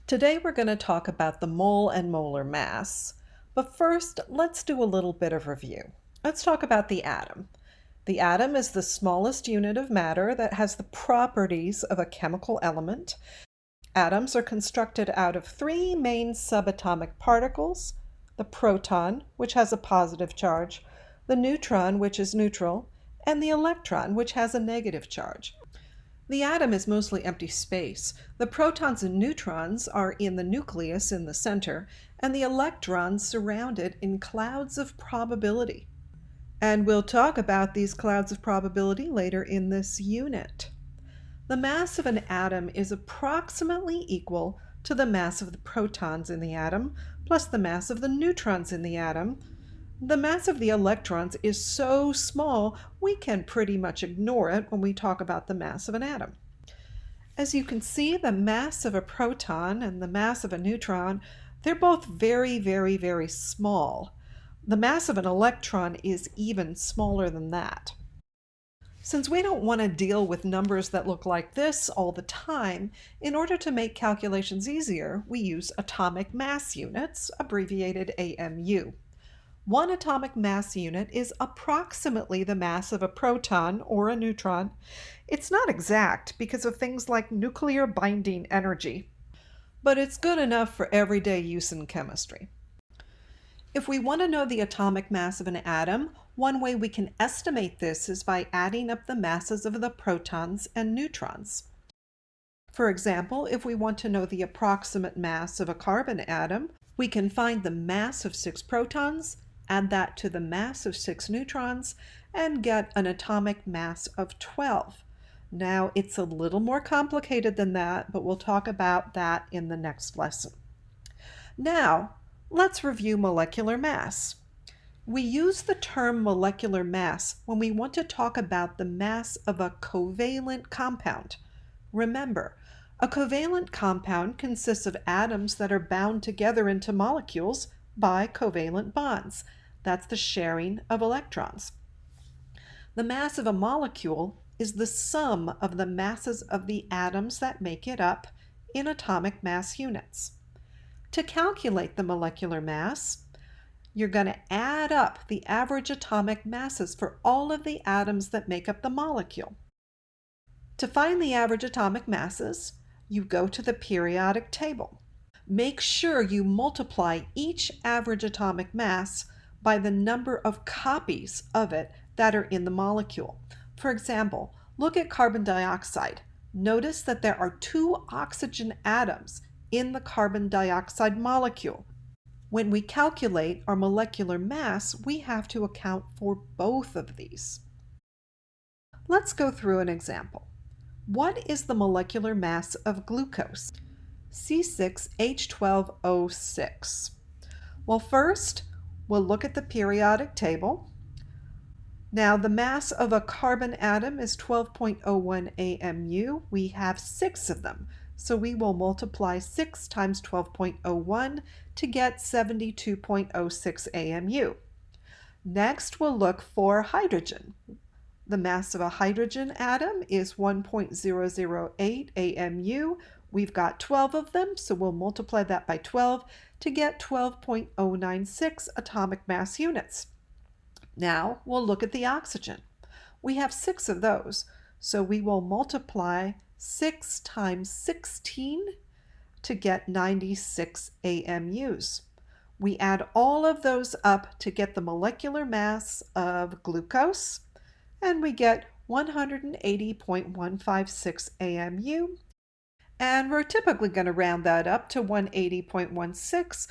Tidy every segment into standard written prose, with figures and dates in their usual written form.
Today we're going to talk about the mole and molar mass. But first, let's do a little bit of review. Let's talk about the atom. The atom is the smallest unit of matter that has the properties of a chemical element. Atoms are constructed out of three main subatomic particles: the proton, which has a positive charge, the neutron, which is neutral, and the electron, which has a negative charge. The atom is mostly empty space. The protons and neutrons are in the nucleus in the center, and the electrons surround it in clouds of probability. And we'll talk about these clouds of probability later in this unit. The mass of an atom is approximately equal to the mass of the protons in the atom plus the mass of the neutrons in the atom. The mass of the electrons is so small we can pretty much ignore it when we talk about the mass of an atom. As you can see, the mass of a proton and the mass of a neutron, they're both very, very, very small. The mass of an electron is even smaller than that. Since we don't want to deal with numbers that look like this all the time, in order to make calculations easier, we use atomic mass units, abbreviated AMU. One atomic mass unit is approximately the mass of a proton or a neutron. It's not exact because of things like nuclear binding energy, but it's good enough for everyday use in chemistry. If we want to know the atomic mass of an atom, one way we can estimate this is by adding up the masses of the protons and neutrons. For example, if we want to know the approximate mass of a carbon atom, we can find the mass of 6 protons, add that to the mass of 6 neutrons, and get an atomic mass of 12. Now, it's a little more complicated than that, but we'll talk about that in the next lesson. Now, let's review molecular mass. We use the term molecular mass when we want to talk about the mass of a covalent compound. Remember, a covalent compound consists of atoms that are bound together into molecules by covalent bonds. That's the sharing of electrons. The mass of a molecule is the sum of the masses of the atoms that make it up in atomic mass units. To calculate the molecular mass, you're going to add up the average atomic masses for all of the atoms that make up the molecule. To find the average atomic masses, you go to the periodic table. Make sure you multiply each average atomic mass by the number of copies of it that are in the molecule. For example, look at carbon dioxide. Notice that there are 2 oxygen atoms in the carbon dioxide molecule. When we calculate our molecular mass, we have to account for both of these. Let's go through an example. What is the molecular mass of glucose? C6H12O6. Well, first, we'll look at the periodic table. Now, the mass of a carbon atom is 12.01 AMU. We have 6 of them, so we will multiply 6 times 12.01 to get 72.06 AMU. Next, we'll look for hydrogen. The mass of a hydrogen atom is 1.008 AMU. We've got 12 of them, so we'll multiply that by 12 to get 12.096 atomic mass units. Now we'll look at the oxygen. We have 6 of those, so we will multiply 6 times 16 to get 96 AMUs. We add all of those up to get the molecular mass of glucose, and we get 180.156 AMU. And we're typically going to round that up to 180.16.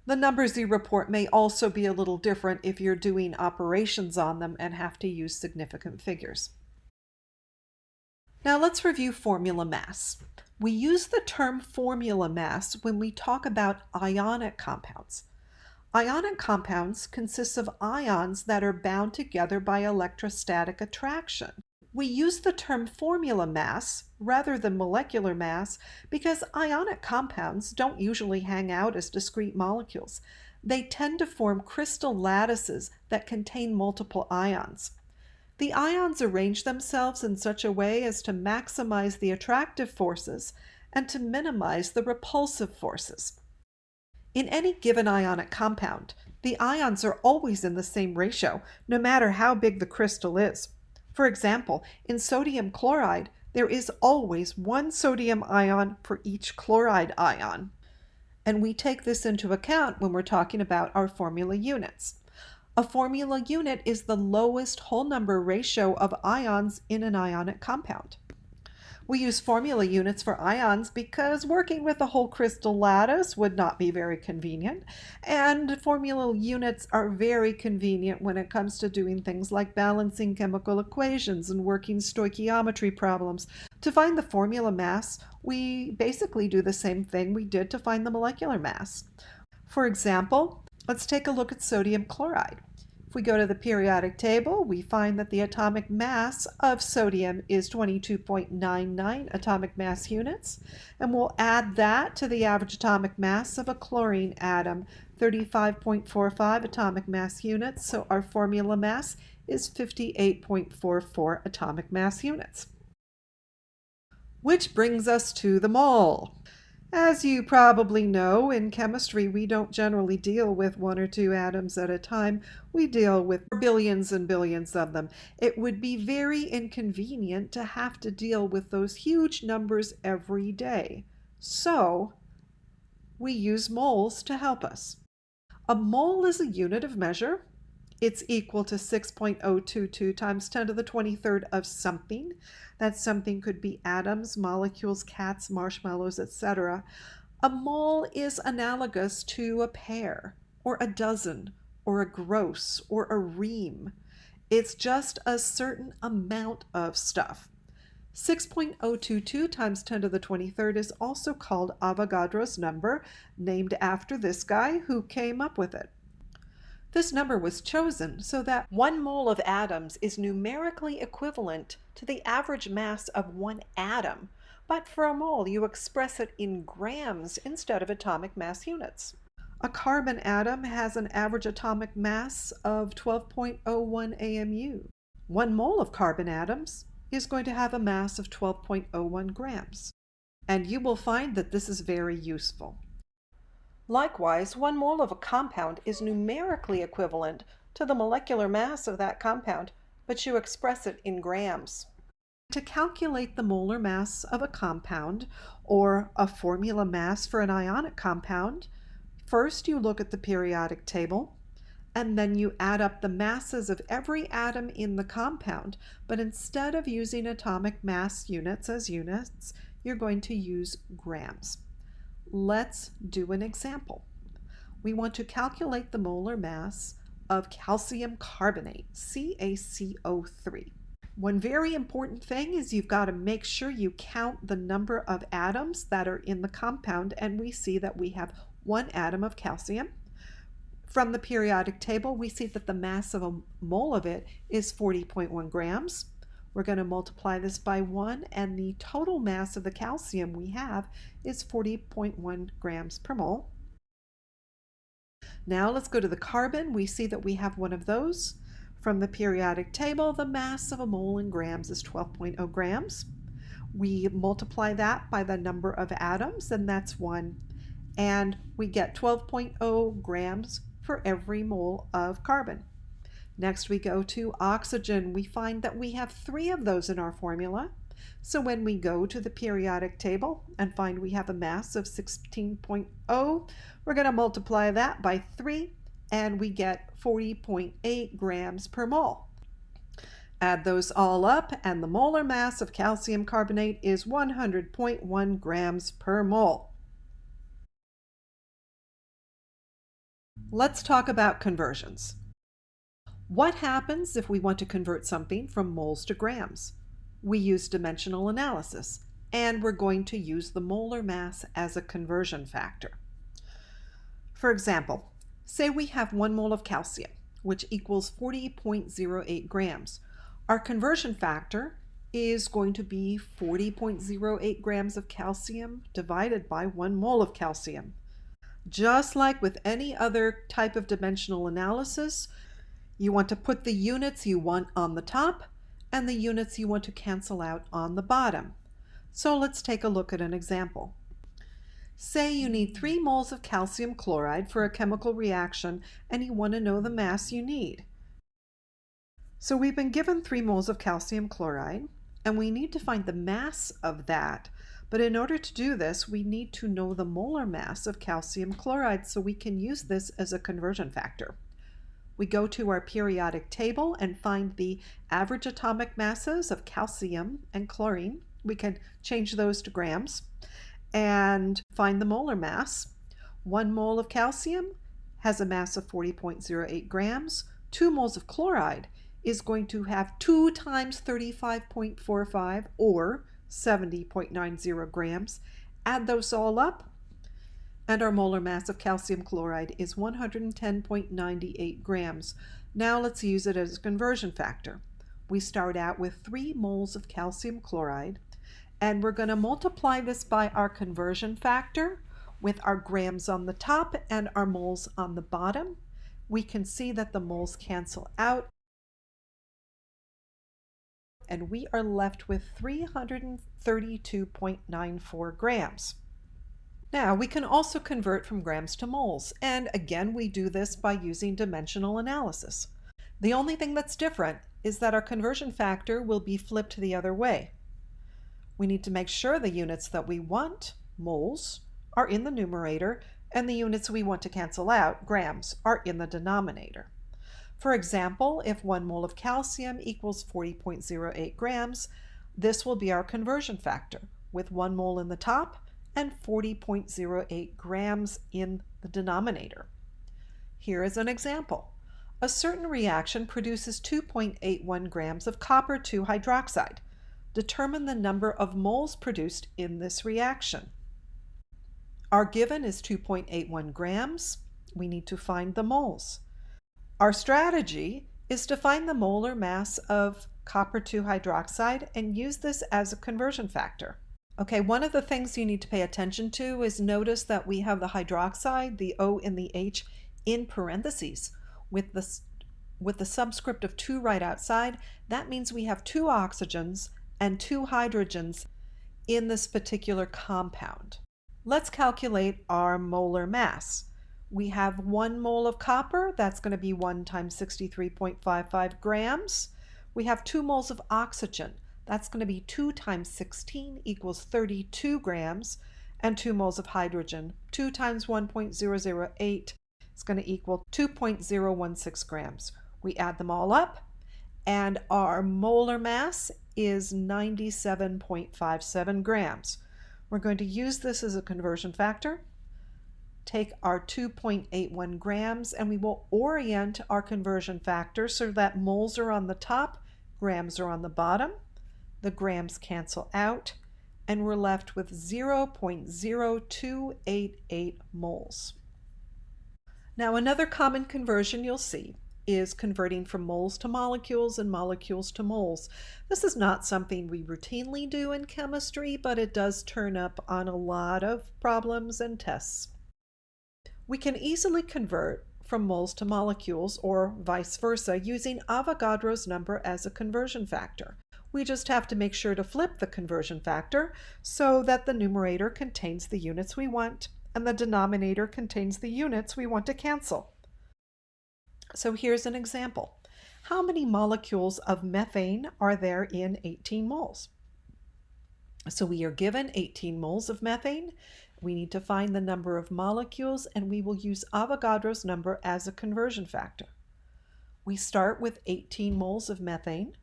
The numbers you report may also be a little different if you're doing operations on them and have to use significant figures. Now let's review formula mass. We use the term formula mass when we talk about ionic compounds. Ionic compounds consist of ions that are bound together by electrostatic attraction. We use the term formula mass rather than molecular mass because ionic compounds don't usually hang out as discrete molecules. They tend to form crystal lattices that contain multiple ions. The ions arrange themselves in such a way as to maximize the attractive forces and to minimize the repulsive forces. In any given ionic compound, the ions are always in the same ratio, no matter how big the crystal is. For example, in sodium chloride, there is always one sodium ion for each chloride ion. And we take this into account when we're talking about our formula units. A formula unit is the lowest whole number ratio of ions in an ionic compound. We use formula units for ions because working with a whole crystal lattice would not be very convenient, and formula units are very convenient when it comes to doing things like balancing chemical equations and working stoichiometry problems. To find the formula mass, we basically do the same thing we did to find the molecular mass. For example, let's take a look at sodium chloride. If we go to the periodic table, we find that the atomic mass of sodium is 22.99 atomic mass units, and we'll add that to the average atomic mass of a chlorine atom, 35.45 atomic mass units, so our formula mass is 58.44 atomic mass units. Which brings us to the mole. As you probably know, in chemistry, we don't generally deal with one or two atoms at a time. We deal with billions and billions of them. It would be very inconvenient to have to deal with those huge numbers every day. So, we use moles to help us. A mole is a unit of measure. It's equal to 6.022 times 10 to the 23rd of something. That something could be atoms, molecules, cats, marshmallows, etc. A mole is analogous to a pair, or a dozen, or a gross, or a ream. It's just a certain amount of stuff. 6.022 times 10 to the 23rd is also called Avogadro's number, named after this guy who came up with it. This number was chosen so that 1 mole of atoms is numerically equivalent to the average mass of 1 atom, but for a mole you express it in grams instead of atomic mass units. A carbon atom has an average atomic mass of 12.01 AMU. 1 mole of carbon atoms is going to have a mass of 12.01 grams, and you will find that this is very useful. Likewise, 1 mole of a compound is numerically equivalent to the molecular mass of that compound, but you express it in grams. To calculate the molar mass of a compound, or a formula mass for an ionic compound, first you look at the periodic table, and then you add up the masses of every atom in the compound, but instead of using atomic mass units as units, you're going to use grams. Let's do an example. We want to calculate the molar mass of calcium carbonate, CaCO3. One very important thing is you've got to make sure you count the number of atoms that are in the compound, and we see that we have 1 atom of calcium. From the periodic table, we see that the mass of a mole of it is 40.1 grams. We're going to multiply this by 1, and the total mass of the calcium we have is 40.1 grams per mole. Now let's go to the carbon. We see that we have 1 of those. From the periodic table, the mass of a mole in grams is 12.0 grams. We multiply that by the number of atoms, and that's 1. And we get 12.0 grams for every mole of carbon. Next we go to oxygen. We find that we have 3 of those in our formula. So when we go to the periodic table and find we have a mass of 16.0, we're going to multiply that by 3 and we get 40.8 grams per mole. Add those all up and the molar mass of calcium carbonate is 100.1 grams per mole. Let's talk about conversions. What happens if we want to convert something from moles to grams? We use dimensional analysis, and we're going to use the molar mass as a conversion factor. For example, say we have 1 mole of calcium, which equals 40.08 grams. Our conversion factor is going to be 40.08 grams of calcium divided by 1 mole of calcium. Just like with any other type of dimensional analysis, you want to put the units you want on the top and the units you want to cancel out on the bottom. So let's take a look at an example. Say you need 3 moles of calcium chloride for a chemical reaction and you want to know the mass you need. So we've been given 3 moles of calcium chloride and we need to find the mass of that. But in order to do this, we need to know the molar mass of calcium chloride so we can use this as a conversion factor. We go to our periodic table and find the average atomic masses of calcium and chlorine. We can change those to grams and find the molar mass. 1 mole of calcium has a mass of 40.08 grams. 2 moles of chloride is going to have 2 times 35.45 or 70.90 grams. Add those all up, and our molar mass of calcium chloride is 110.98 grams. Now let's use it as a conversion factor. We start out with 3 moles of calcium chloride, and we're going to multiply this by our conversion factor with our grams on the top and our moles on the bottom. We can see that the moles cancel out, and we are left with 332.94 grams. Now we can also convert from grams to moles, and again we do this by using dimensional analysis. The only thing that's different is that our conversion factor will be flipped the other way. We need to make sure the units that we want, moles, are in the numerator, and the units we want to cancel out, grams, are in the denominator. For example, if 1 mole of calcium equals 40.08 grams, this will be our conversion factor, with 1 mole in the top and 40.08 grams in the denominator. Here is an example. A certain reaction produces 2.81 grams of copper 2 hydroxide. Determine the number of moles produced in this reaction. Our given is 2.81 grams. We need to find the moles. Our strategy is to find the molar mass of copper 2 hydroxide and use this as a conversion factor. Okay, one of the things you need to pay attention to is notice that we have the hydroxide, the O and the H, in parentheses with the subscript of 2 right outside. That means we have 2 oxygens and 2 hydrogens in this particular compound. Let's calculate our molar mass. We have 1 mole of copper, that's going to be 1 times 63.55 grams. We have 2 moles of oxygen, that's going to be 2 times 16 equals 32 grams, and 2 moles of hydrogen, 2 times 1.008 is going to equal 2.016 grams. We add them all up, and our molar mass is 97.57 grams. We're going to use this as a conversion factor. Take our 2.81 grams and we will orient our conversion factor so that moles are on the top, grams are on the bottom. The grams cancel out and we're left with 0.0288 moles. Now another common conversion you'll see is converting from moles to molecules and molecules to moles. This is not something we routinely do in chemistry, but it does turn up on a lot of problems and tests. We can easily convert from moles to molecules or vice versa using Avogadro's number as a conversion factor. We just have to make sure to flip the conversion factor so that the numerator contains the units we want and the denominator contains the units we want to cancel. So here's an example. How many molecules of methane are there in 18 moles? So we are given 18 moles of methane. We need to find the number of molecules and we will use Avogadro's number as a conversion factor. We start with 18 moles of methane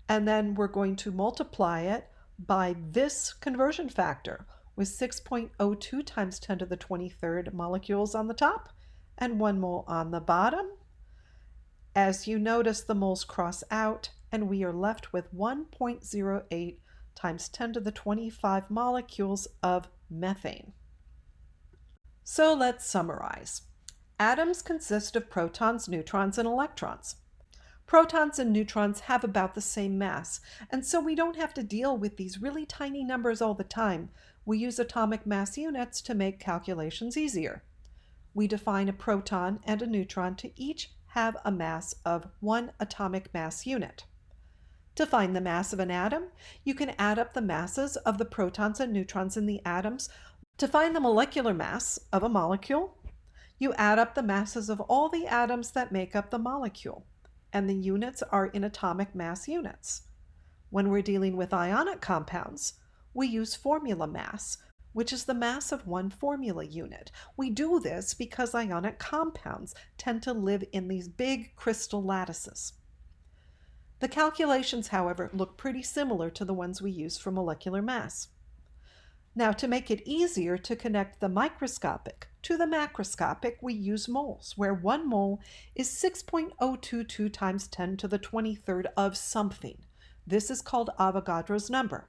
and then we're going to multiply it by this conversion factor with 6.02 times 10 to the 23rd molecules on the top and 1 mole on the bottom. As you notice, the moles cross out and we are left with 1.08 times 10 to the 25 molecules of methane. So let's summarize. Atoms consist of protons, neutrons, and electrons. Protons and neutrons have about the same mass, and so we don't have to deal with these really tiny numbers all the time. We use atomic mass units to make calculations easier. We define a proton and a neutron to each have a mass of 1 atomic mass unit. To find the mass of an atom, you can add up the masses of the protons and neutrons in the atoms. To find the molecular mass of a molecule, you add up the masses of all the atoms that make up the molecule, and the units are in atomic mass units. When we're dealing with ionic compounds, we use formula mass, which is the mass of one formula unit. We do this because ionic compounds tend to live in these big crystal lattices. The calculations, however, look pretty similar to the ones we use for molecular mass. Now, to make it easier to connect the microscopic to the macroscopic, we use moles, where 1 mole is 6.022 times 10 to the 23rd of something. This is called Avogadro's number.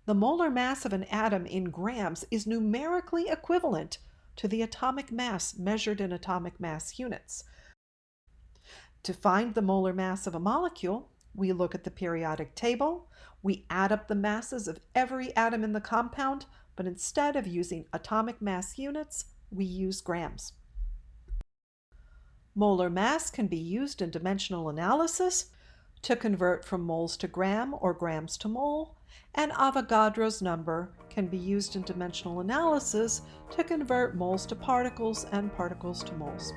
The molar mass of an atom in grams is numerically equivalent to the atomic mass measured in atomic mass units. To find the molar mass of a molecule, we look at the periodic table, we add up the masses of every atom in the compound, but instead of using atomic mass units, we use grams. Molar mass can be used in dimensional analysis to convert from moles to gram or grams to mole, and Avogadro's number can be used in dimensional analysis to convert moles to particles and particles to moles.